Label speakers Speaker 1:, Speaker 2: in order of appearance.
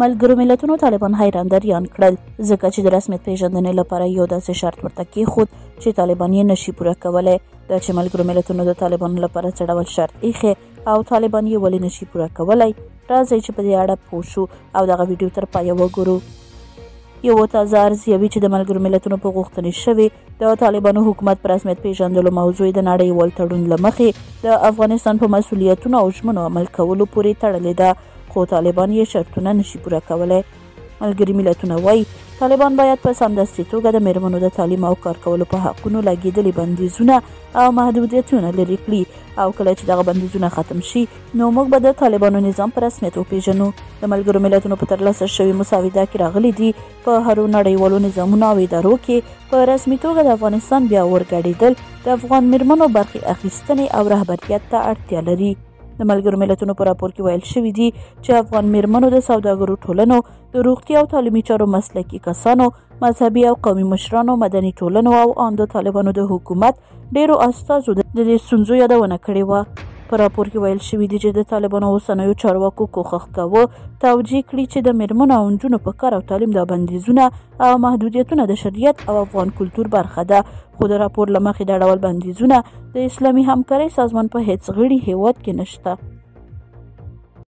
Speaker 1: ملګرو ملتونو طالبان حیران دریان کړل ځکه چې د رسمیت پیژندنې لپاره یو داسې شرط ورته کېښود چې طالبان یې نشي پوره کولی. دا چې ملګرو ملتونو د طالبانو لپاره څه ډول شرط ایښی او طالبان یې ولې نشي پوره کولی، راځئ چې په دې اړه پوه شو او دغه ویډیو تر پایه وګورو. یو تازه ارزیوي چې د ملګرو ملتونو په غوښتنې شوې د طالبانو حکومت په رسمیت پیژندلو موضوع د نړیوال تړون له مخې د افغانستان په مسؤلیتونو او ژمنو عمل کولو پورې تړلې ده، خو طالبان یې شرطونه نشي پوره کولی. ملګري ملتونه وایي طالبان باید په سمدستي توګه د میرمنو د تعلیم او کار کولو په حقونو لګېدلي بندیزونه او محدودیتونه لرې کړي او کله چې دغه بندیزونه ختم شي نو موږ به د طالبانو نظام په رسمیت وپیژنو. د ملګرو ملتونو په ترلاسه شوې مسوده کې راغلي دي په هرو نړیوالو نظامونو او ادارو کې په رسمي توګه د افغانستان بیا ورګډېدل د افغان میرمنو برخې اخیستنې او رهبریت ته اړتیا لري. د ملګرو ملتونو په راپور کې ویل شوي دي چې افغان میرمنو د سوداګرو ټولنو، د روغتیا او تعلیمي چارو مسلکي کسانو، مذهبي او قومي مشرانو، مدني ټولنو او ان د طالبانو د حکومت ډیرو استازو د دې ستونزو یادونه کړې وه. په راپور کې ویل شوي دي چې د طالبانو اوسنیو چارواکو کوښښ کاوه توجیه کړي چې د میرمنو او نجونو په کار او تعلیم د بندیزونه او محدودیتونه د شریعت او افغان کلتور برخه ده، خو د راپور له مخې دا ډول بندیزونه د اسلامي همکارۍ سازمان په هیڅ غړي هیواد کې نشته.